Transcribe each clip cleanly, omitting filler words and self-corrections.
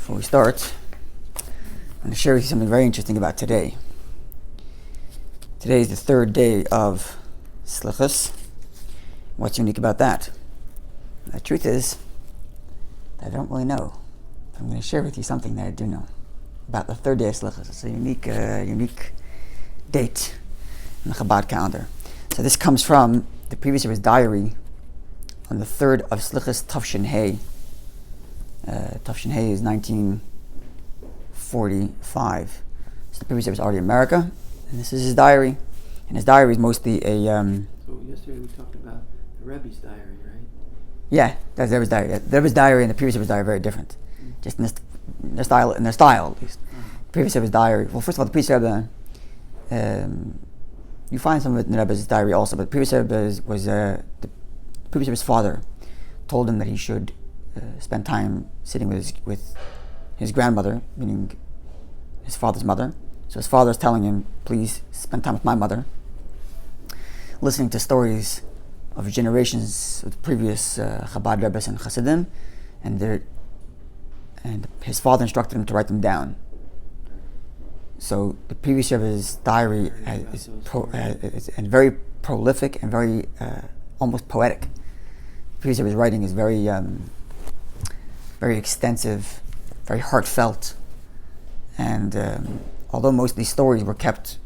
Before we start, I'm going to share with you something very interesting about today. Today is the third day of Selichot. What's unique about that? The truth is, I don't really know. I'm going to share with you something that I do know about the third day of Selichot. It's a unique date in the Chabad calendar. So this comes from the Previous Chabad diary on the 3rd of Selichot Tafshin Hay. Tafshin Hay is 1945. So the Previous Chabad was already in America, and this is his diary. And his diary is mostly a... So yesterday we talked about the Rebbe's diary, right? Yeah, that's the Rebbe's diary. The Rebbe's diary and the Previous Chabad diary are very different. Just in their style at least. The Previous Chabad diary... Well, first of all, the Previous Chabad... you find some of it in the Rebbe's diary also, but the Previous Chabad was... the Previous Chabad's father told him that he should spend time sitting with his grandmother, meaning his father's mother. So his father is telling him, please spend time with my mother, listening to stories of generations of the previous Chabad Rebbes and Chassidim, and his father instructed him to write them down. So the Previous Chabad's diary is very prolific and very almost poetic. The Previous Chabad's writing is very extensive, very heartfelt, and although most of these stories were kept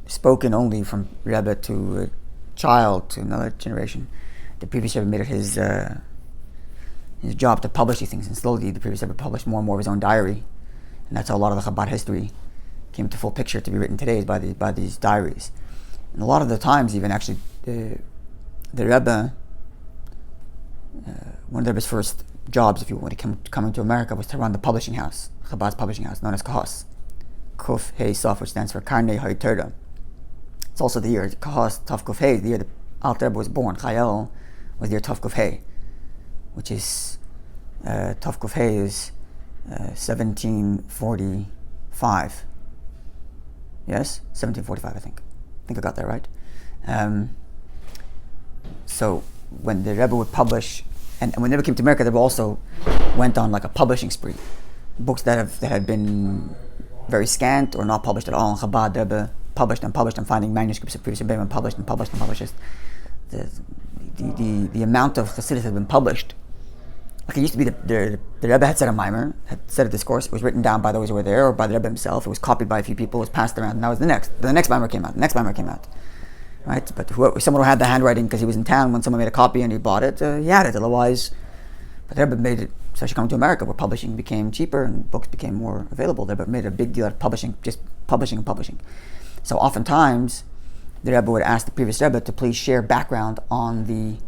spoken only from Rebbe to a child to another generation, the Previous Rebbe made it his job to publish these things, and slowly the Previous Rebbe published more and more of his own diary, and that's how a lot of the Chabad history came to full picture to be written today, is by these diaries. And a lot of the times, even actually, the Rebbe, one of the Rebbe's first jobs, if you want to come into America, was to run the publishing house, Chabad's publishing house, known as Kahos. Kuf Hey Sof, which stands for Karnei HaTorah. It's also the year Kahos Tav Kuf Hey, the year the Alter Rebbe was born. Chayil was the year Tav Kuf Hey, which is Tav Kuf Hey is 1745. Yes, 1745. I think I got that right. So when the Rebbe would publish, and when the Rebbe came to America, the Rebbe also went on like a publishing spree. Books that had been very scant or not published at all in Chabad, the Rebbe published and finding manuscripts of Previous Rebbe and published. The amount of Chassidus had been published. Like it used to be the Rebbe had said a mimer, had said a discourse. It was written down by those who were there or by the Rebbe himself. It was copied by a few people. It was passed around, and that was the next. The next mimer came out. Right? But someone who had the handwriting because he was in town when someone made a copy and he bought it, he had it. Otherwise, but the Rebbe made it. Especially coming to America, where publishing became cheaper and books became more available. The Rebbe made a big deal out of publishing, just publishing. So oftentimes, the Rebbe would ask the Previous Rebbe to please share background on the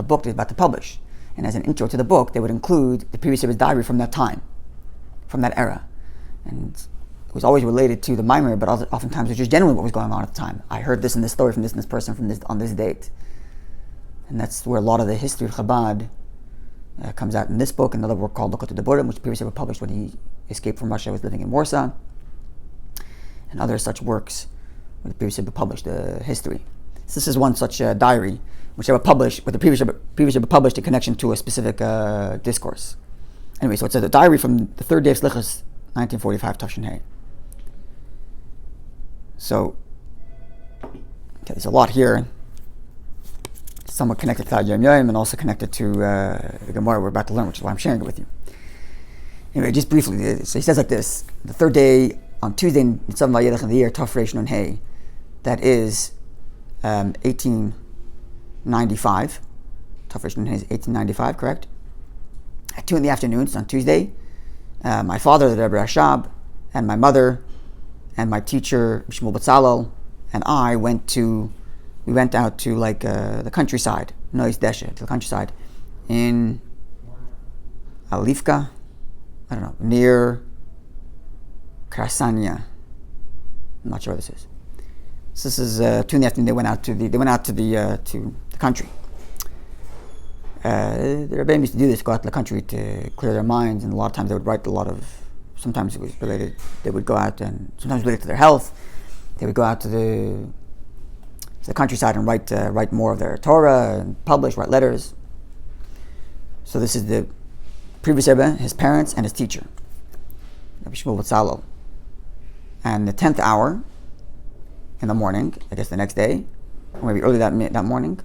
book they're about to publish. And as an intro to the book, they would include the Previous Rebbe's diary from that time, from that era. And it was always related to the mimer, but oftentimes it was just generally what was going on at the time. I heard this and this story from this and this person on this date. And that's where a lot of the history of Chabad comes out in this book, another work called Lukot Deburim, which Previous Rebbe published when he escaped from Russia, was living in Warsaw, and other such works where the Previous Rebbe published history. So this is one such diary which Rebbe published, where the Previous Rebbe published in connection to a specific discourse. Anyway, so it's a diary from the third day of Selichot, 1945, Tafshin Hay. So, there's a lot here, somewhat connected to Yom Yom and also connected to the Gemara we're about to learn, which is why I'm sharing it with you. Anyway, just briefly, so he says like this: the third day, on Tuesday, in the year Tafresh Nun Hay, that is 1895. Tafresh Nun Hay is 1895, correct? At 2 p.m, so on Tuesday, my father, the Rebbe Rashab, and my mother, and my teacher, Shmuel Batzalel, and I went out to like the countryside, Nois Deshe, to the countryside, in Alifka, I don't know, near Krasanya. I'm not sure where this is. So this is 2 p.m. They went out to the country. The Rebbe used to do this, go out to the country to clear their minds, and a lot of times they would write sometimes it was related, they would go out and sometimes related to their health. They would go out to the countryside and write more of their Torah and write letters. So this is the previous Rebbe, his parents, and his teacher, Rabbi Shmuel Batzalo. And the 10th hour in the morning, I guess the next day, or maybe early that morning.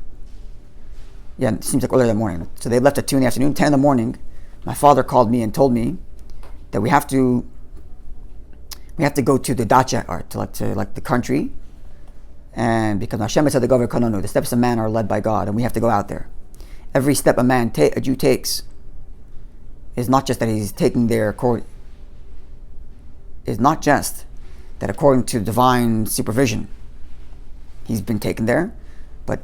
Yeah, it seems like earlier that morning. So they left at 2 in the afternoon. 10 in the morning, my father called me and told me that we have to go to the dacha, or to the country, and because Hashem said the GIVER kanonu, the steps of man are led by God, and we have to go out there. Every step a Jew takes is not just that he's taking there is not just that according to divine supervision he's been taken there, but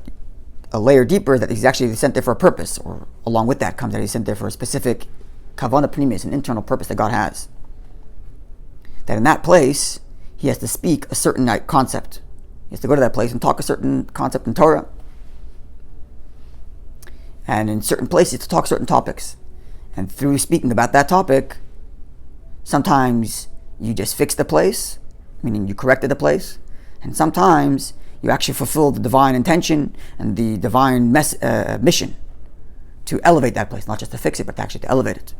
a layer deeper that he's actually sent there for a purpose, or along with that comes that he's sent there for a specific kavanah pnimis, an internal purpose that God has. That in that place he has to speak a certain concept. He has to go to that place and talk a certain concept in Torah. And in certain places to talk certain topics. And through speaking about that topic, sometimes you just fix the place, meaning you corrected the place, and sometimes you actually fulfill the divine intention and the divine mission to elevate that place, not just to fix it, but actually to elevate it.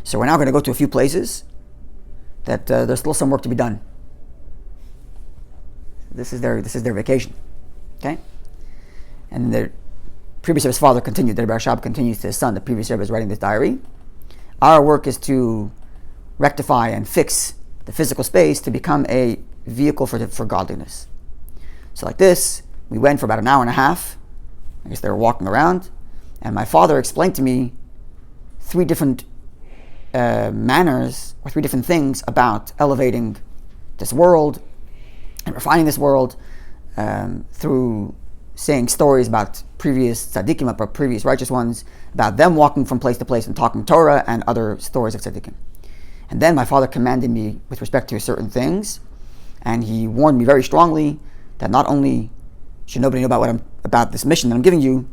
So we're now going to go to a few places that there's still some work to be done. This is their vacation, okay? And the previous Rebbe's father continued. The Rebbe Rashab continues to his son. The previous Rebbe is writing this diary. Our work is to rectify and fix the physical space to become a vehicle for godliness. So like this, we went for about an hour and a half. I guess they were walking around, and my father explained to me 3 different manners, or 3 different things about elevating this world and refining this world through saying stories about previous tzaddikim, about previous righteous ones, about them walking from place to place and talking Torah and other stories of tzaddikim. And then my father commanded me with respect to certain things, and he warned me very strongly that not only should nobody know about this mission that I'm giving you,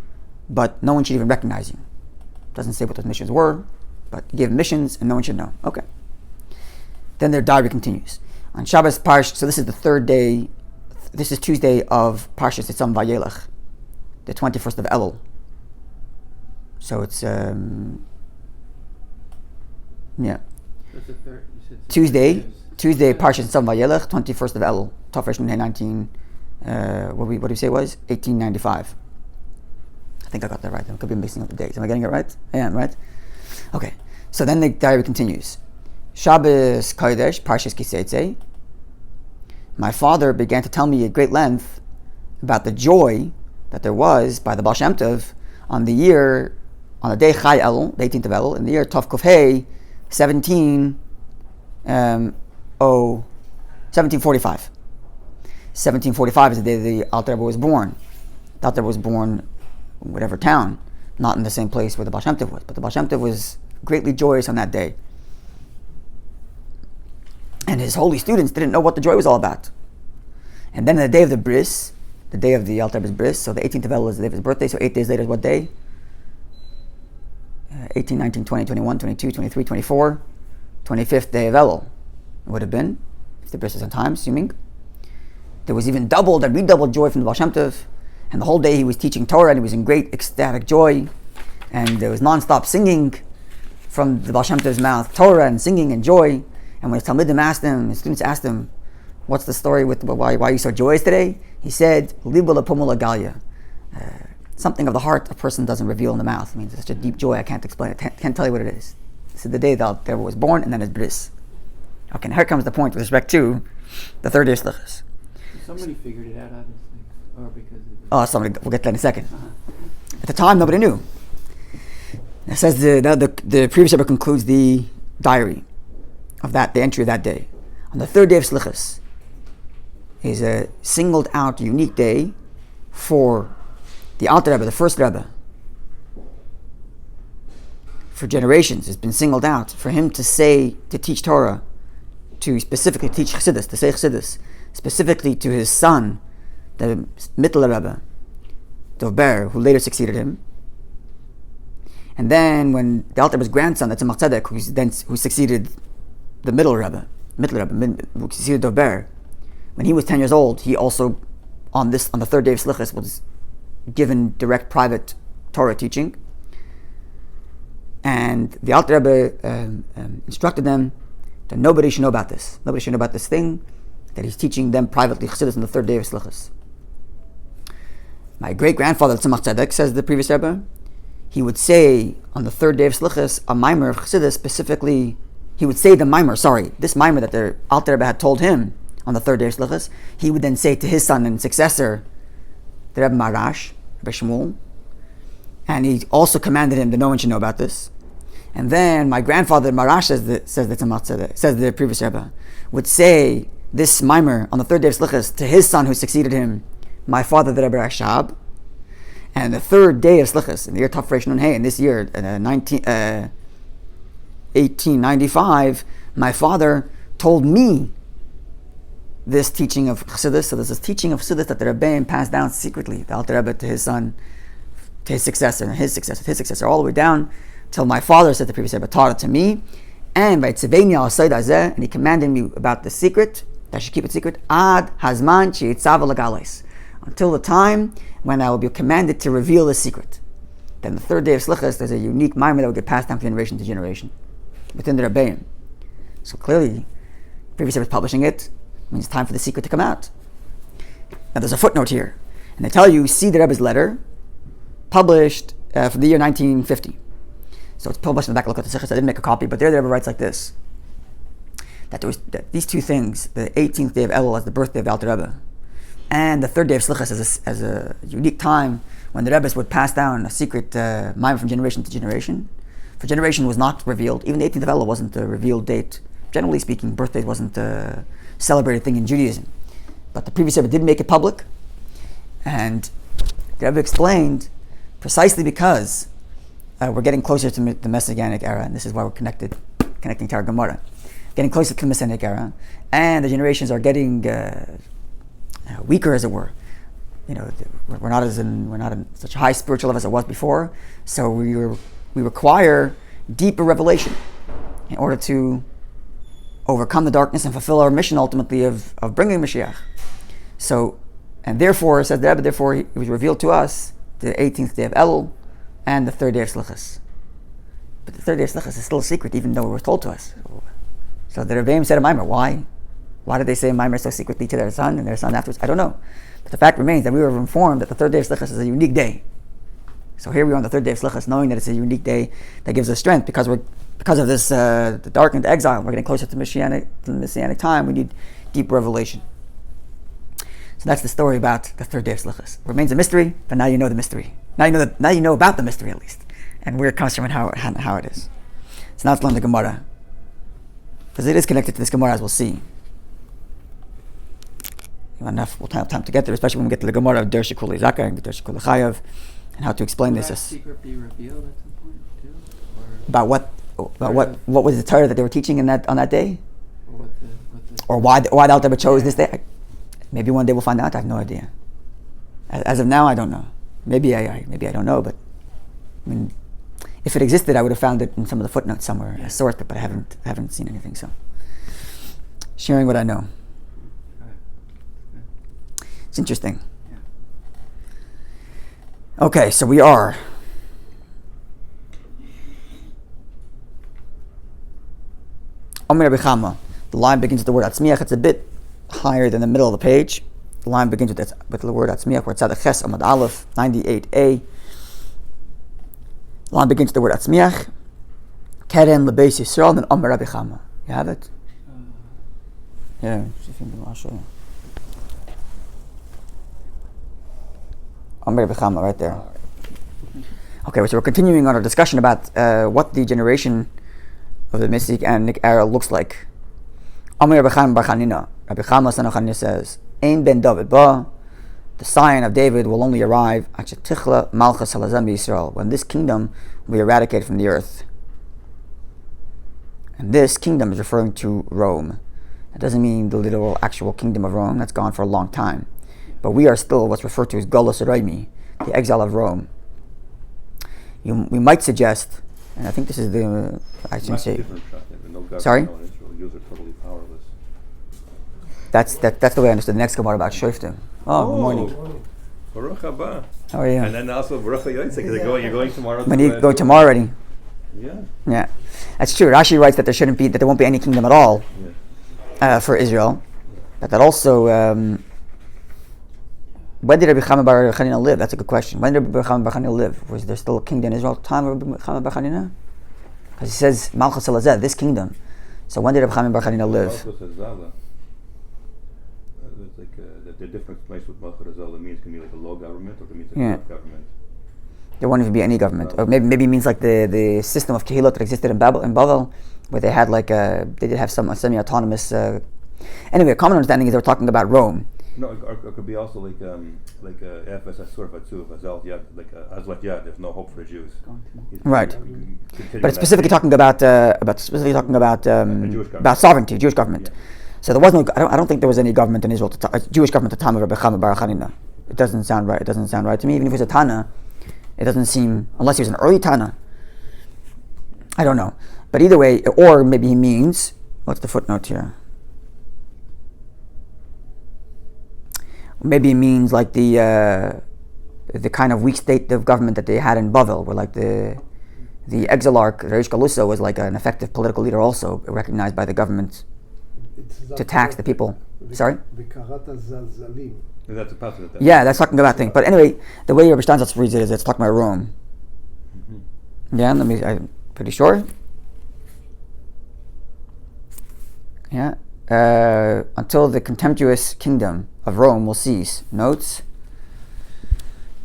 but no one should even recognize you. Doesn't say what those missions were, but he gave missions and no one should know. Okay. Then their diary continues. On Shabbos Parsh, so this is the 3rd day, this is Tuesday of Parshas Yitzam Vayelech, the 21st of Elul. So it's, yeah. That's the third, you said Tuesday, Parshas Yitzam Vayelech, 21st of Elul, Tafresh Nun 19, what do you say it was? 1895. I think I got that right. I could be mixing up the dates. Am I getting it right? I am, right? Okay. So then the diary continues. Shabbos Kodesh, Parshas Kiseitze. My father began to tell me at great length about the joy that there was by the Baal Shem Tov on the day Chai Elul, the 18th of Elul, in the year Tov Kufhei, 1745. 1745 is the day the Alter Rebbe was born. The Alter Rebbe was born in whatever town, not in the same place where the Baal Shem Tov was. But the Baal Shem Tov was greatly joyous on that day. And his holy students didn't know what the joy was all about. And then the day of the bris, the day of the Alter Rebbe's bris, so the 18th of Elul is the day of his birthday, so 8 days later is what day? 18, 19, 20, 21, 22, 23, 24, 25th day of Elul. It would have been, if the bris is on time, assuming. There was even doubled and redoubled joy from the Baal Shem Tov. And the whole day he was teaching Torah and he was in great ecstatic joy. And there was non-stop singing from the Baal Shem Tov's mouth, Torah and singing and joy. And when his Talmudim asked him, his students asked him, what's the story with why are you so joyous today? He said, Libo lapumula galia. Something of the heart a person doesn't reveal in the mouth. It means it's such a deep joy, I can't explain it. Can't tell you what it is. This is the day that Rebbe was born, and then his bris. Okay, now here comes the point with respect to the 3rd day of Selichos. Somebody figured it out, obviously, or because we'll get to that in a second. At the time, nobody knew. It says the previous Rebbe concludes the diary of the entry of that day. On the 3rd day of Selichos is a singled out, unique day for the Alter Rebbe, the first Rebbe. For generations, it's been singled out for him to teach Torah, to specifically teach Chassidus, to say Chassidus, specifically to his son, the Mittler Rebbe, Dovber, who later succeeded him. And then when the Alter Rebbe's grandson, that's Tzemach Tzedek, who succeeded the Mittler Rebbe, who succeeded Dovber, when he was 10 years old, he also, on the 3rd day of Selichos, was given direct private Torah teaching. And the Alter Rebbe instructed them that nobody should know about this. Nobody should know about this thing that he's teaching them privately, Chassidus, on the third day of Selichos. My great-grandfather, Tzemach Tzedek, says the previous Rebbe, he would say on the third day of Selichos, a mimer of Chassidus, specifically, he would say this mimer that the Alter Rebbe had told him on the third day of Selichos, he would then say to his son and successor, the Rebbe Marash, Rebbe Shmuel, and he also commanded him that no one should know about this. And then my grandfather Marash says the previous Rebbe would say this mimer on the third day of Selichos to his son who succeeded him, my father the Rebbe Rashab. And the third day of Selichos in the year Tav Reish Nun Hey, in this year 1895, my father told me this teaching of Chassidus. So there's this teaching of Chassidus that the Rebbeim passed down secretly, the Alter Rebbe to his son, to his successor, and his successor, all the way down till my father, said the previous Rebbe, taught it to me. And by Tziveni al Sayd Azeh, and he commanded me about the secret, that I should keep it secret, Ad Hazman Sheitzav Lagales, until the time when I will be commanded to reveal the secret. Then the third day of Selichos, there's a unique mimer that will get passed down from generation to generation within the Rebbeim. So clearly, previous Rebbe is publishing it, means it's time for the secret to come out. Now there's a footnote here, and they tell you, see the Rebbe's letter, published from the year 1950. So it's published in the back of the Selichos. I didn't make a copy, but there the Rebbe writes like this: that these two things, the 18th day of Elul as the birthday of the Alter Rebbe, and the third day of Selichos as a unique time when the Rebbes would pass down a secret mimer from generation to generation. For generation was not revealed. Even the 18th of Elul wasn't a revealed date. Generally speaking, birthday wasn't a celebrated thing in Judaism. But the previous Rebbe did make it public, and the Rebbe explained precisely because we're getting closer to the Messianic era, and this is why we're connecting to our Gemara, getting closer to the Messianic era, and the generations are getting weaker, as it were. You know, we're not in such a high spiritual level as it was before. So we require deeper revelation in order to overcome the darkness and fulfill our mission ultimately of bringing Mashiach. So, and therefore, says the Rebbe, therefore it was revealed to us the 18th day of Elul and the third day of Selichos. But the third day of Selichos is still a secret, even though it was told to us. So the Rebbeim said a mimer. Why? Why did they say mimer so secretly to their son and their son afterwards? I don't know. But the fact remains that we were informed that the third day of Selichos is a unique day. So here we are on the third day of Selichos, knowing that it's a unique day that gives us strength because of this the darkened exile. We're getting closer to the Messianic time. We need deep revelation. So that's the story about the third day of Selichos. It remains a mystery, but now you know the mystery. Now you know about the mystery at least, and where it comes from and how it is. So now let's learn the Gemara, because it is connected to this Gemara, as we'll see. We'll have time to get there, especially when we get to the Gemara of Der Shekul Zaka and Der Shekul Chayav, and how to explain this. Will that secret be revealed at some point too? About what was the Torah that they were teaching on that day, or why the Alter Rebbe chose this day? Maybe one day we'll find out. I have no idea. As of now, I don't know. Maybe I don't know. But I mean, if it existed, I would have found it in some of the footnotes somewhere, a source. But I haven't seen anything. So sharing what I know. It's interesting. Okay, so we are Omer Rabbi Chama. The line begins with the word Atzmiach. It's a bit higher than the middle of the page. The line begins with the word Atzmiach, where it's at the Ches Amad Aleph 98a. The line begins with the word Atzmiach. Keren Lebeis Yisrael, and then Omer Rabbi Chama. You have it? Yeah. I'll show you. Omer Rabbi Chama, right there. Okay, so we're continuing on our discussion about what the generation of the Messianic era looks like. Omer Rabbi Chama bar Chanina. Rabbi Chama son of Chanina says, Ein ben David ba, the scion of David will only arrive at Tichla Malchus Halazam Yisrael, when this kingdom will be eradicated from the earth. And this kingdom is referring to Rome. It doesn't mean the literal actual kingdom of Rome. That's gone for a long time. But we are still what's referred to as Golus Raimi, the exile of Rome. We might suggest, and I think this is the, I shouldn't say. Sorry? That's the way I understood the next Gemara about Shoftim. Oh, good morning. Baruch haba. How are you? And then also Baruch Yotzek, because you're going tomorrow. When do you go tomorrow already? Yeah. Yeah, that's true. Rashi writes that there won't be any kingdom at all for Israel. But that also, when did Rabbi Chama bar Chanina live? That's a good question. When did Rabbi Chama bar Chanina live? Was there still a kingdom in Israel at the time of Rabbi Chama bar Chanina? Because he says Malchus Elazeh, this kingdom. So when did Rabbi Chama bar Chanina live? Malchus Elazeh. It's like the difference place with Malchus Elazeh means can be like a low government or it means a good government. There won't even be any government. Or maybe it means like the system of Kehilot that existed in Babel, where they had like they did have some semi-autonomous. Anyway, a common understanding is they were talking about Rome. No, it could be also like Efes Asur Vatsu Vazal Yad, like Azlat Yad. There's no hope for the Jews. Right, but it's specifically talking about sovereignty, Jewish government. Yeah. So there was no. I don't think there was any government in Israel, Jewish government at the time of Rabbi Chama bar Chanina. It doesn't sound right. It doesn't sound right to me. Even if it was a Tana, it doesn't seem, unless he was an early Tana. I don't know, but either way, or maybe he means, what's the footnote here? Maybe it means like the kind of weak state of government that they had in Bavel, where like the exilarch Reish Galuso was like an effective political leader, also recognized by the government to tax the people. Sorry? That's a positive. Yeah, that's talking about things. But anyway, the way Rabbi Steinsaltz reads it is it's talking about Rome. Mm-hmm. Yeah, I'm pretty sure. Yeah. Until the contemptuous kingdom of Rome will cease. Notes.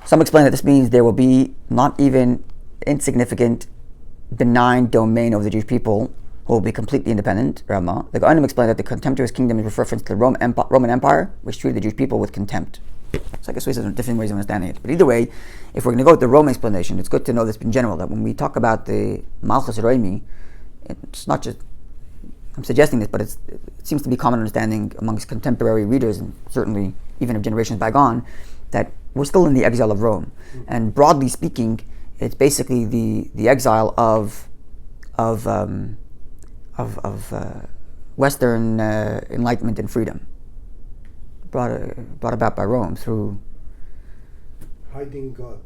Some explain that this means there will be not even insignificant benign domain of the Jewish people who will be completely independent. Rama. The Gaonim explain that the contemptuous kingdom is reference to the Roman Empire, which treated the Jewish people with contempt. So I guess there's different ways of understanding it. But either way, if we're going to go with the Roman explanation, it's good to know this in general, that when we talk about the Malchus Roimi, it's not just, I'm suggesting this, but it seems to be common understanding amongst contemporary readers, and certainly even of generations bygone, that we're still in the exile of Rome. And broadly speaking, it's basically the exile of Western enlightenment and freedom, brought about by Rome through hiding God.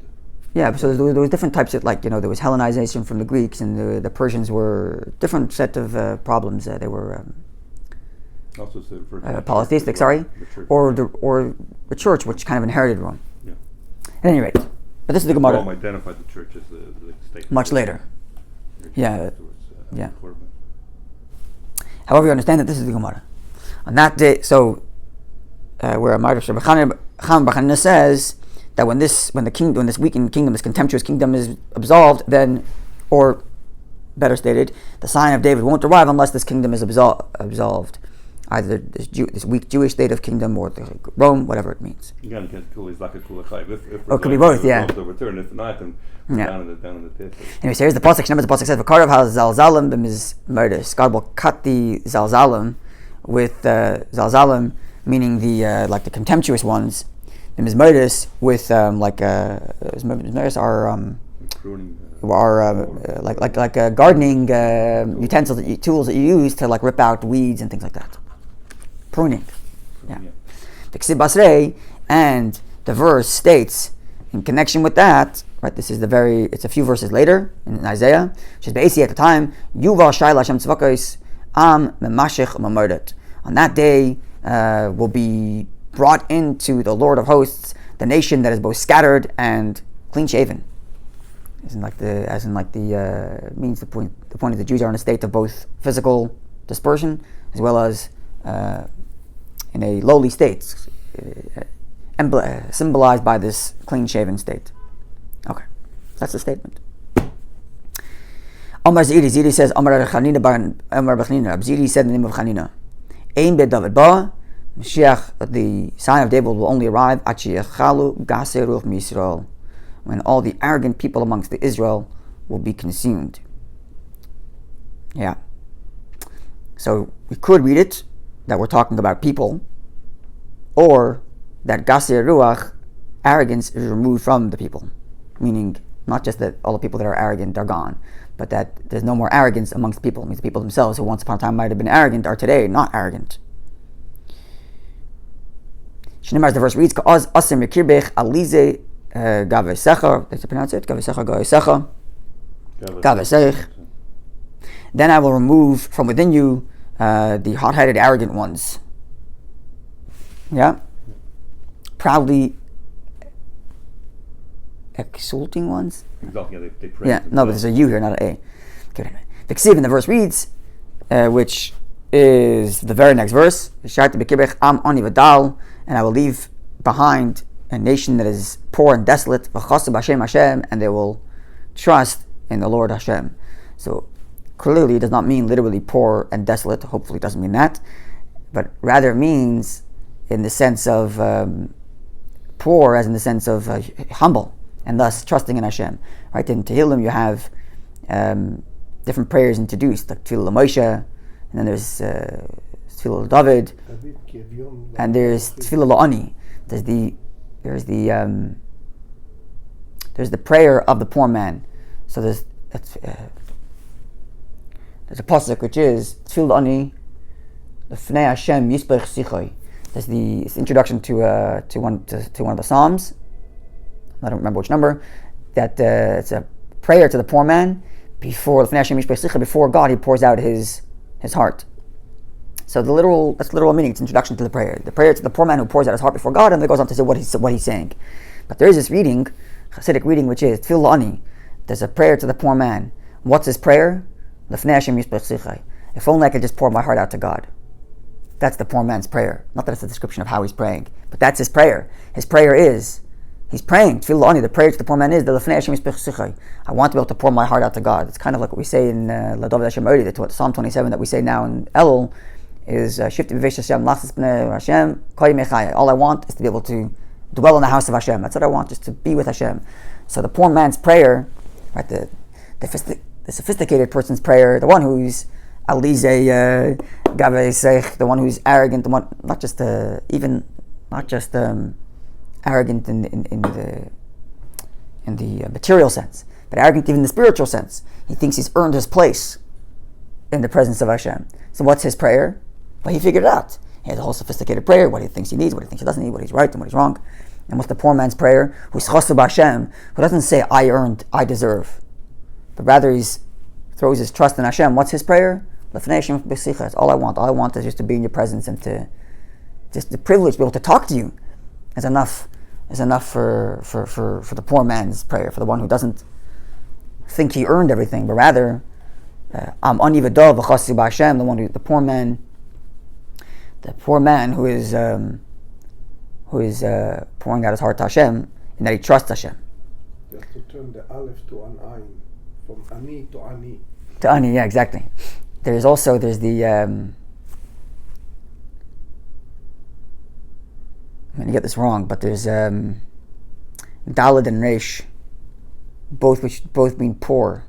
Yeah, so there was different types of, like, there was Hellenization from the Greeks, and the Persians were different set of problems. They were also polytheistic, or the church, which kind of inherited Rome. Yeah. At any rate, but this is the Gemara. Rome identified the church as the state. Much later. Yeah. Yeah. However, you understand that this is the Gemara. On that day, so where Rabbi Chama bar Chanina says that when this weakened kingdom, this contemptuous kingdom is absolved, then, or better stated, the sign of David won't arrive unless this kingdom is absolved. Either this weak Jewish state of kingdom or the Rome, whatever it means. It could be both, yeah. Return, if not, then down in the pit. Anyway, so here's the pasuk. Remember, the pasuk says, "V'karav ha-zalzalim b'mizmerdes." God will cut the zalzalim with zalzalim, meaning the contemptuous ones. The mizmerdes with mizmerdes are like gardening utensils, tools that you use to like rip out weeds and things like that. Pruning. Yeah. The Ksib Basrei, and the verse states in connection with that, right? This is it's a few verses later in Isaiah, which is basically at the time, Yuval Shaila Hashem Tzvakos Am Memashich Mamordet. On that day will be brought into the Lord of hosts, the nation that is both scattered and clean shaven. Means the point is the Jews are in a state of both physical dispersion as well as in a lowly state, symbolized by this clean-shaven state. Okay, that's the statement. Omar Ziri says, Omar Chanina Ziri said in the name of Chanina, Ein Beit David Ba, Mashiach, the sign of David will only arrive at Sheyechalu Gasei Ruach Misrael, when all the arrogant people amongst the Israel will be consumed. Yeah. So we could read it that we're talking about people, or that Gasei Ruach, arrogance, is removed from the people. Meaning, not just that all the people that are arrogant are gone, but that there's no more arrogance amongst people. It means the people themselves, who once upon a time might have been arrogant, are today not arrogant. Shneimar, as the verse reads, Ka'az asim yakirbech alize gavesecha. That's to pronounce it. Gavesecha gavesecha. Gaveseich. Then I will remove from within you the hot-headed, arrogant ones. Yeah? Proudly exulting ones? Exalting, yeah, they pray. Yeah, no, but there's a U here, not an A. Okay, the Ksiv in the verse reads, which is the very next verse, and I will leave behind a nation that is poor and desolate, and they will trust in the Lord Hashem. So clearly it does not mean literally poor and desolate. Hopefully it doesn't mean that, but rather means in the sense of poor, as in the sense of humble, and thus trusting in Hashem. Right, in Tehillim you have different prayers introduced, like Tefillah Moshe, and then there's Tefillah David, and there's Tefillah La'ani. There's the prayer of the poor man. So there's a pasuk which is Tefillah La'ani L'fnei Hashem Yisbech Sichoi. There's the introduction to one of the Psalms. I don't remember which number. That it's a prayer to the poor man before God. He pours out his heart. So that's the literal meaning. It's introduction to the prayer. The prayer to the poor man who pours out his heart before God, and then goes on to say what he's saying. But there is this reading, Hasidic reading, which is Tefillah La'ani. There's a prayer to the poor man. What's his prayer? If only I could just pour my heart out to God. That's the poor man's prayer. Not that it's a description of how he's praying, but that's his prayer. His prayer is, he's praying. Tefillah La'ani, the prayer to the poor man is, I want to be able to pour my heart out to God. It's kind of like what we say in L'David Hashem Ori, Psalm 27 that we say now in Elul, is Shifti B'Vesh Hashem, Lachas B'nei Hashem, Koy Mechai. All I want is to be able to dwell in the house of Hashem. That's what I want, just to be with Hashem. So the poor man's prayer, right, the sophisticated person's prayer, the one who's Alize Gavei Seich, the one who's arrogant, the one not just arrogant in the material sense, but arrogant even in the spiritual sense. He thinks he's earned his place in the presence of Hashem. So what's his prayer? Well, he figured it out. He has a whole sophisticated prayer, what he thinks he needs, what he thinks he doesn't need, what he's right and what he's wrong. And what's the poor man's prayer? Who's chassid b'Hashem, who doesn't say, I earned, I deserve, but rather he throws his trust in Hashem. What's his prayer? All I want is just to be in your presence, and to just the privilege to be able to talk to you is enough for the poor man's prayer, for the one who doesn't think he earned everything, but rather I'm ani v'dov v'chassid b'Hashem, the poor man who is pouring out his heart to Hashem, and that he trusts Hashem. You have to turn the aleph to an ayin, from ani to ani. To ani, yeah, exactly. There's the I'm going to get this wrong, but there's Daled and Resh, both mean poor.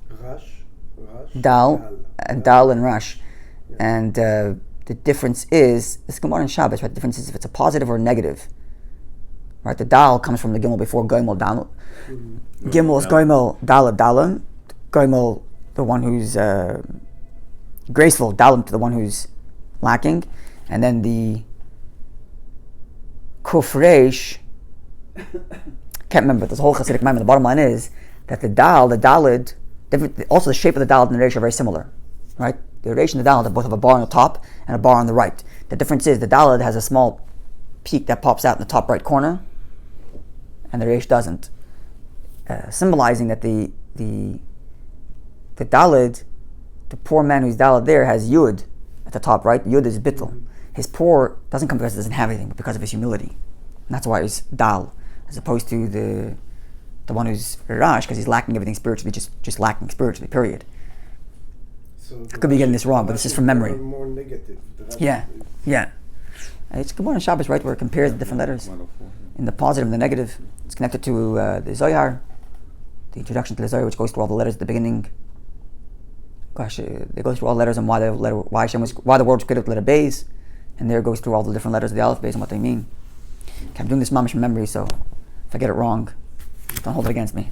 Rash, Dal and Dal and Rash, yeah. And the difference is this Gemara in Shabbos. Right, the difference is if it's a positive or a negative. Right, the Dal comes from the Gimel before Gomel Dal. Gimel is Gomel Daled Dalim. Gomel, the one who's graceful. Dalim to the one who's lacking, and then the Kufresh. Can't remember, but there's a whole Hasidic mime. The bottom line is that the Daled, also the shape of the Daled and the Resh are very similar, right? The Resh and the Daled both have a bar on the top and a bar on the right. The difference is the Daled has a small peak that pops out in the top right corner, and the Resh doesn't, symbolizing that the Daled, the poor man who's Daled there, has Yud at the top right. Yud is Bittul. His poor doesn't come because he doesn't have anything, but because of his humility. And that's why he's Dal, as opposed to the one who's Rash, because he's lacking everything spiritually, just lacking spiritually, period. So I could be getting this wrong, but this is from memory. More negative. Yeah. It's Gemara in Shabbos, right, where it compares the different letters in the positive and the negative. It's connected to the Zohar, the introduction to the Zohar, which goes through all the letters at the beginning. Gosh, they go through all the letters and why the world was created with letter Bays, and there it goes through all the different letters of the Aleph Bays and what they mean. Okay, I'm doing this mamish from memory, so if I get it wrong, don't hold it against me.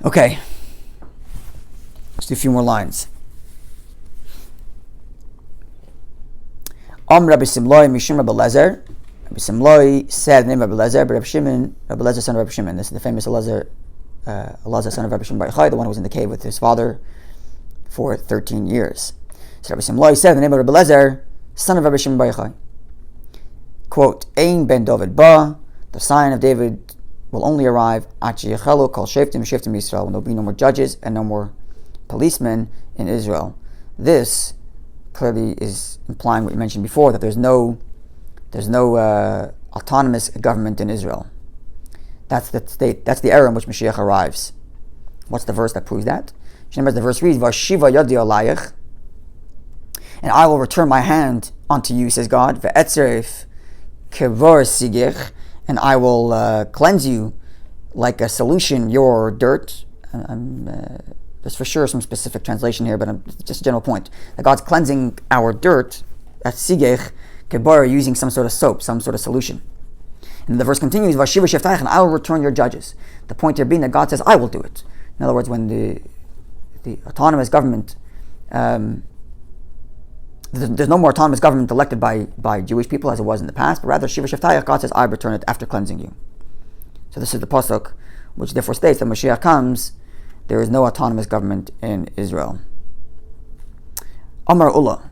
Okay, let's do a few more lines. Rabbi Simloi Mishim Rabbi Lezer. Rabbi Simloi said the name of Rabbi Lezer, but Rabbi Lezer son of Rabbi Shimon. This is the famous Lezer Elazar, son of Rabbi Shimon Bar Yochai, the one who was in the cave with his father for 13 years. So Rabbi Simlai said, the name of Rabbi Elazar, son of Rabbi Shimon Bar Yochai. Quote, Ein ben David ba, the sign of David will only arrive at Yechelu kol sheftim Yisrael, when there will be no more judges and no more policemen in Israel. This clearly is implying what you mentioned before, that there's no autonomous government in Israel. That's the state. That's the era in which Mashiach arrives. What's the verse that proves that? The verse reads, "Vashiva yadi alayich," and I will return my hand unto you, says God. Ve'etzeref kevar sigich, and I will cleanse you like a solution your dirt. There's for sure some specific translation here, but just a general point that God's cleansing our dirt. That's sigich kebar, using some sort of soap, some sort of solution. And the verse continues, "Vashiva sheftach," and I will return your judges. The point here being that God says, "I will do it." In other words, when the autonomous government, there's no more autonomous government elected by Jewish people as it was in the past, but rather Shiva sheftach, God says, "I return it after cleansing you." So this is the pasuk, which therefore states that Mashiach comes, there is no autonomous government in Israel. Amar Ullah,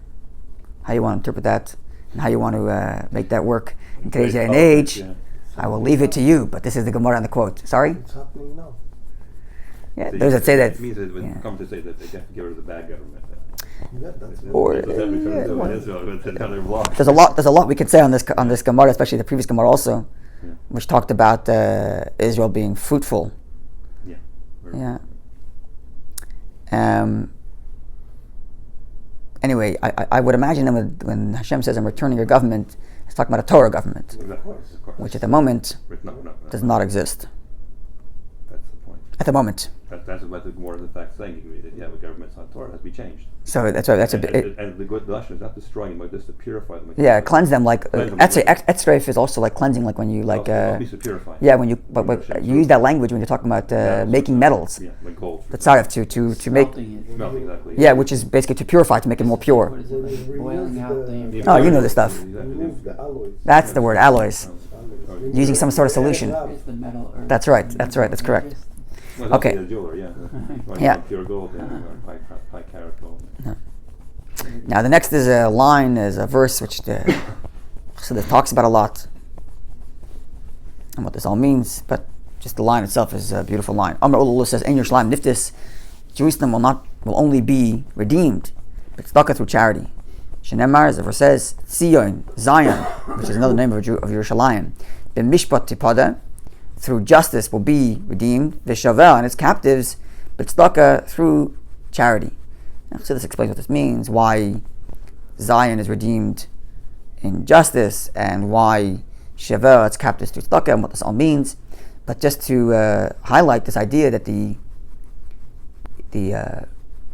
how you want to interpret that, and how you want to make that work in today's day and age. Yeah. I will leave it to you, but this is the Gemara and the quote. Sorry? It's happening now. Yeah, So those that say that. It means that when you come to say that they have to get rid of the bad government. Yeah, that's Or- That's what they're trying to do in Israel, but it's another block. There's a lot we could say on this Gemara, especially the previous Gemara also, which talked about Israel being fruitful. Yeah. Yeah. Anyway, I would imagine that when Hashem says, "I'm returning your government," it's talking about a Torah government, Of course. which at the moment No, does not exist. That's the point. At the moment. That's what the more of the fact saying. That you have a government, it's not Torah, it has to be changed. So that's why that's a And, bit. and the good Lashon is not destroying them, but just to purify them. Yeah, cleanse them like Cleanse them. etzreif is also like cleansing, like when you like to purify. yeah, when you but you use that language when you're talking about making metals. Yeah, like gold. That's sorry to make Smelting it. Smelting, exactly. yeah, which is basically to purify, to make it more pure. What is it like? Boiling out the. Oh, you know this stuff. remove the alloys. That's the word, alloys. Alloys. Using some sort of solution. It's the metal. Or That's right. That's correct. Well, Okay. The jeweler, yeah. Yeah. Pure gold, high carat gold. Now the next is a verse which the Chassidus talks about a lot, and what this all means. But just the line itself is a beautiful line. Amar Ulul says, "Ein Yerushalayim niftis," Jerusalem will only be redeemed, but tzedakah through charity. Shenemar, as the verse says, Zion, which is another name of Yerushalayim, b'mishpat tipada, through justice will be redeemed. V'shavel, and its captives, but tzedakah through charity. So this explains what this means, why Zion is redeemed in justice, and why Shavel, its captives through tzedakah, and what this all means. But just to highlight this idea that the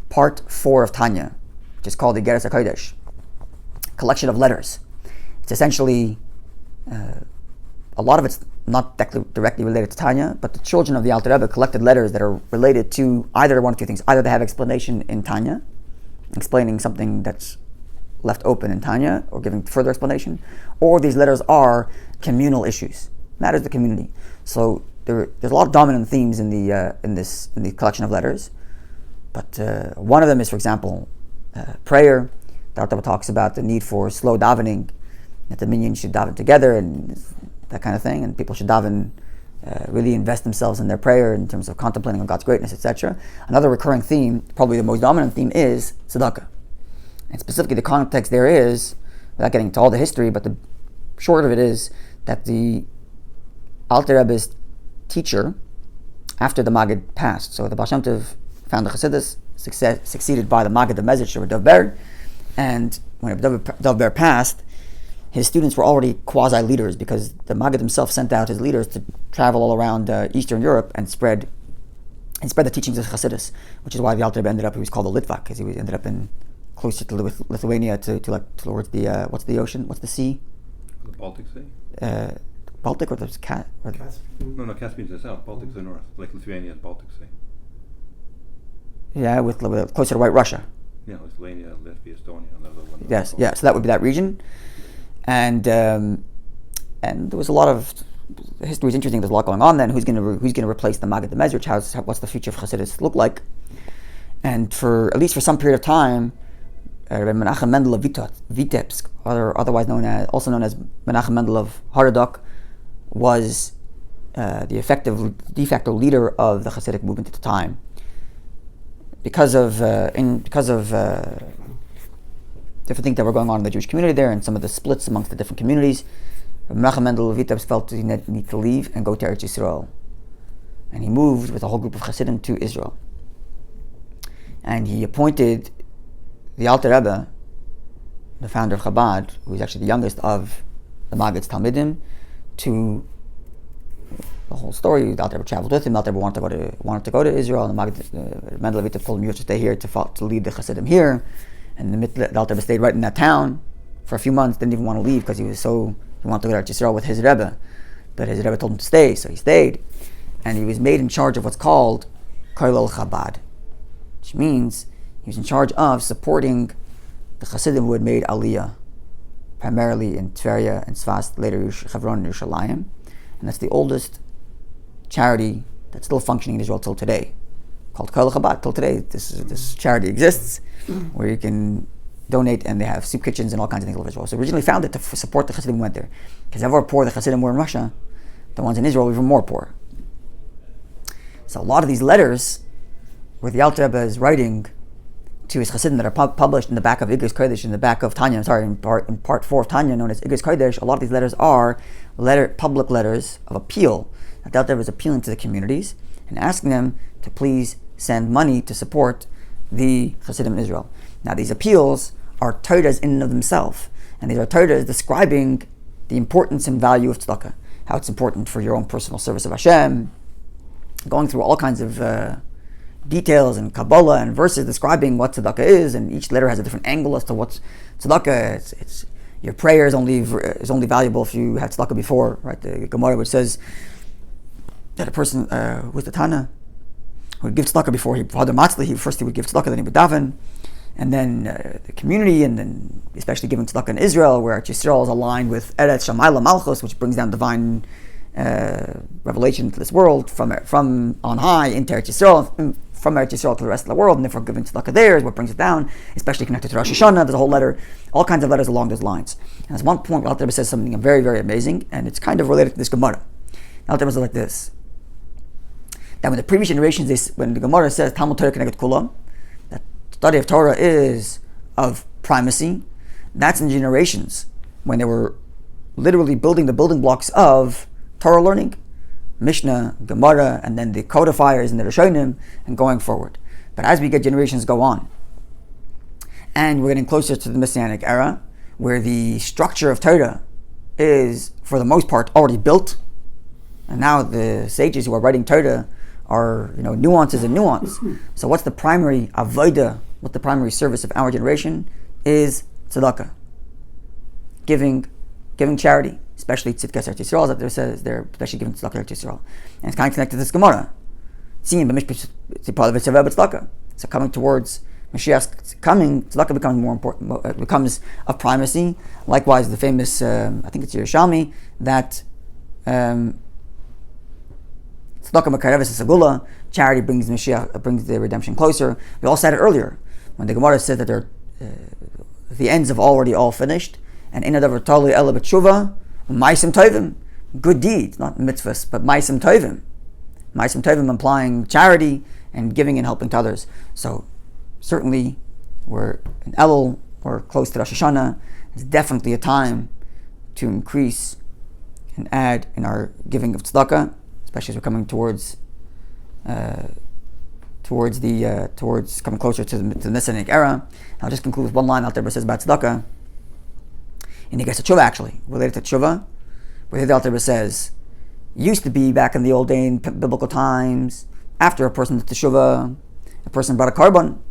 part 4 of Tanya, which is called the Geras HaKodesh, collection of letters. It's essentially, a lot of it's not directly related to Tanya, but the children of the Alter Rebbe collected letters that are related to either one of two things. Either they have explanation in Tanya, explaining something that's left open in Tanya, or giving further explanation, or these letters are communal issues, matters of the community. So there's a lot of dominant themes in the collection of letters, but one of them is, for example, prayer. The Alter Rebbe talks about the need for slow davening, that the minyan should daven together, and that kind of thing, and people should daven, really invest themselves in their prayer in terms of contemplating on God's greatness, etc. Another recurring theme, probably the most dominant theme, is tzedakah. And specifically the context there is, without getting into all the history, but the short of it is that the Alter Rebbe's teacher, after the Maggid passed, so the Baal Shem Tov found the Chassidus, succeeded by the Maggid, the Mezritch, or Dov Ber, and when Dov Ber passed, his students were already quasi-leaders, because the Maggid himself sent out his leaders to travel all around Eastern Europe and spread the teachings of Chassidus, which is why the Alter Rebbe ended up, he was called a Litvak, because he ended up closer to Lithuania, towards the what's the ocean? What's the sea? The Baltic Sea? Baltic or the Caspian. No, Caspian's the south. Baltic's the north. Like Lithuania and Baltic Sea. Yeah, with closer to White Russia. Yeah, Lithuania, Latvia, Estonia, another one. Yes, yeah. So that would be that region, and there was a lot of the history is interesting. There's a lot going on. Then who's going to replace the Maggid the Mezrich? What's the future of Chassidus look like? And for at least for some period of time, Rabbi Menachem Mendel of Vitebsk, otherwise also known as Menachem Mendel of Haradok, was the de facto leader of the Hasidic movement at the time. Because of different things that were going on in the Jewish community there, and some of the splits amongst the different communities, Menachem Mendel of Vitebsk felt he needed to leave and go to Eretz Yisrael, and he moved with a whole group of Hasidim to Israel. And he appointed the Alter Rebbe, the founder of Chabad, who is actually the youngest of the Maggid's Talmidim, to the whole story. The Alter Rebbe traveled with him. The Alter Rebbe wanted to go to Israel, and the Maggid Mendel Levita told him, "You have to stay here to lead the Hasidim here." And the Alter Rebbe stayed right in that town for a few months. Didn't even want to leave because he wanted to go to Israel with his Rebbe, but his Rebbe told him to stay, so he stayed, and he was made in charge of what's called Kollel Chabad, which means he was in charge of supporting the Hasidim who had made Aliyah, primarily in Tveria and Sfas, later Hebron and Yerushalayim. And that's the oldest charity that's still functioning in Israel till today, called Kollel Chabad. Till today, this charity exists, where you can donate, and they have soup kitchens and all kinds of things all over Israel. So originally founded to support the Hasidim who went there. Because however poor the Hasidim were in Russia, the ones in Israel were even more poor. So a lot of these letters where the Alter Rebbe is writing to his Hasidim that are published in the back of Igros Kodesh, in the back of Tanya, in part 4 of Tanya, known as Igros Kodesh, a lot of these letters are public letters of appeal. That the Alter Rebbe is appealing to the communities and asking them to please send money to support the Hasidim in Israel. Now these appeals are Torahs in and of themselves, and these are Torahs describing the importance and value of tzedakah, how it's important for your own personal service of Hashem, going through all kinds of details and Kabbalah and verses describing what tzedakah is, and each letter has a different angle as to what's tzedakah. It's your prayer is only valuable if you had tzedakah before, right? The Gemara which says that a person with the Tana who would give tzedakah before he brought the matzli, he would give tzedakah, then he would daven, and then the community, and then especially giving tzedakah in Israel, where Yisrael is aligned with Eretz Shamayla Malchus, which brings down divine revelation to this world from on high into Eretz Yisrael, from Eretz Yisrael to the rest of the world, and therefore giving tzedakah there is what brings it down, especially connected to Rosh Hashanah. There's a whole letter, all kinds of letters along those lines. And there's one point where Alter Rebbe says something very, very amazing, and it's kind of related to this Gemara. Alter Rebbe says like this: that when the previous generations, when the Gemara says Talmud Torah Keneged Kulam, that study of Torah is of primacy, that's in generations when they were literally building the building blocks of Torah learning, Mishnah, Gemara, and then the codifiers and the Rishonim, and going forward. But as we get generations go on, and we're getting closer to the Messianic era, where the structure of Torah is, for the most part, already built, and now the sages who are writing Torah are, nuances and nuance. So what's the primary avodah, what the primary service of our generation is? Tzedakah. Giving charity, especially tzidkas Eretz Yisrael, that there says they're especially giving tzedakah Eretz Yisrael. And it's kind of connected to this Gemara. So coming towards Mashiach's coming, tzedakah becomes more important, it becomes of primacy. Likewise, the famous, I think it's Yerushalmi, that tzedakah makareves segula, charity brings Mashiach, brings the redemption closer. We all said it earlier when the Gemara said that the ends have already all finished, and in adavar tali ela b'tshuva ma'asim tovim, good deeds, not mitzvahs, but ma'asim tovim implying charity and giving and helping to others. So certainly we're in Elul, we're close to Rosh Hashanah. It's definitely a time to increase and add in our giving of tzedakah, especially as we're coming towards coming closer to the Messianic era. I'll just conclude with one line out there that says about tzedakah. In the case of tshuva, actually, related to tshuva, where the Alter Rebbe says, used to be back in the old day, in biblical times, after a person did tshuva, a person brought a carbon,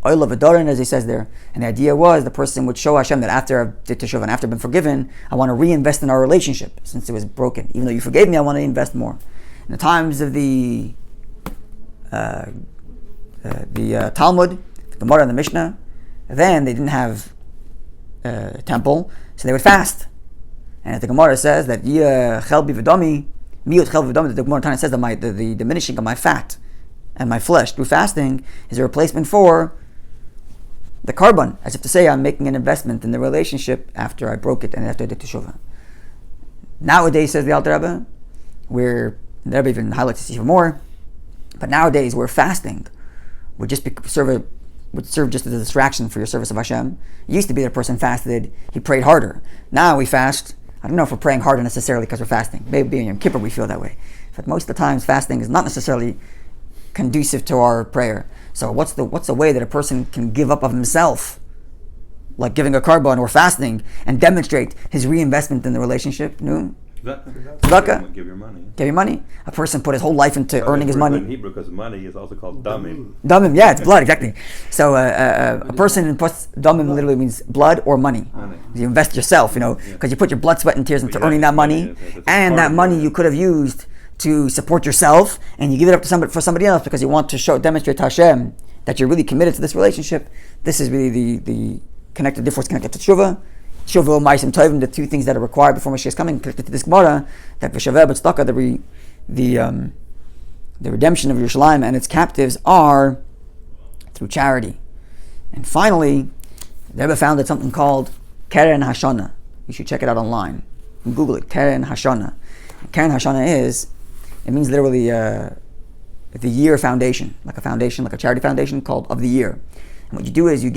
oil of adorin, as he says there, and the idea was the person would show Hashem that after I did tshuva and after I've been forgiven, I want to reinvest in our relationship since it was broken. Even though you forgave me, I want to invest more. In the times of the Talmud, the Gemara and the Mishnah, then they didn't have temple, so they would fast. And the Gemara says that chelbi v'dami, miyut chelbi v'dami, the Gemara says that the diminishing of my fat and my flesh through fasting is a replacement for the carbon, as if to say I'm making an investment in the relationship after I broke it and after I did teshuvah. Nowadays, says the Alter Rebbe, the Rebbe even highlights this even more, but nowadays where fasting would just serve just as a distraction for your service of Hashem. It used to be that a person fasted, he prayed harder. Now we fast, I don't know if we're praying harder necessarily because we're fasting. Maybe in Yom Kippur we feel that way. But most of the times fasting is not necessarily conducive to our prayer. So what's the way that a person can give up of himself, like giving a carbon or fasting, and demonstrate his reinvestment in the relationship? No? Tzedakah. Give your money. Give your money. A person put his whole life into earning his money. In Hebrew, because money is also called damim. Damim, yeah, it's blood, exactly. So a person puts damim literally means blood or money. You invest yourself, because you put your blood, sweat, and tears into earning that money, and that money you could have used to support yourself, and you give it up to for somebody else because you want to demonstrate to Hashem that you're really committed to this relationship. This is really the connected, therefore it's connected to tshuva. Tshuva, ma'asim tovim, the two things that are required before Mashiach is coming, connected to this Gemara, that v'shaveh b'tzedakah, the redemption of Yerushalayim and its captives are through charity. And finally, the Rebbe founded something called Keren Hashana. You should check it out online. You can Google it, Keren Hashana. Keren Hashana it means literally the year foundation, like a charity foundation called of the year. And what you do is you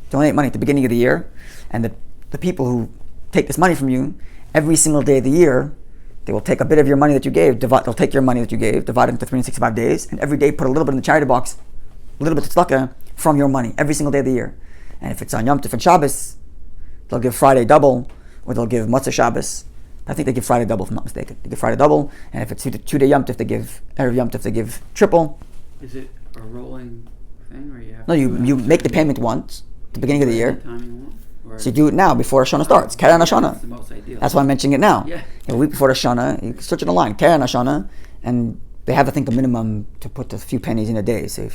donate money at the beginning of the year, and the people who take this money from you, every single day of the year, they will take a bit of your money that you gave, they'll take your money that you gave, divide it into 365 days, and every day put a little bit in the charity box, a little bit of tzedakah from your money, every single day of the year. And if it's on Yom Tov and Shabbos, they'll give Friday double, or they'll give Matzah Shabbos. I think they give Friday double, if I'm not mistaken. They give Friday double, and if it's 2-day Yom Tov, they give Erev Yom Tov, they give triple. Is it a rolling thing, or you have? No, you make the payment once at the beginning of the year. So you do it now before Hashanah starts. Keren Hashanah. That's the most ideal. That's why I'm mentioning it now. Yeah. A week before Hashanah, you search it online, Keren Hashanah, and they have, I think, a minimum to put a few pennies in a day. So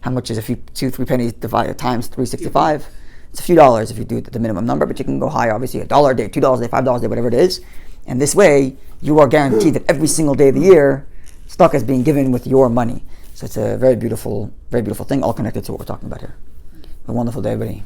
how much is 2-3 pennies divided times 365? It's a few dollars if you do it at the minimum number, but you can go higher, obviously, $1 a day, $2 a day, $5 a day, whatever it is. And this way, you are guaranteed that every single day of the year, stock is being given with your money. So it's a very beautiful thing, all connected to what we're talking about here. A wonderful day, everybody.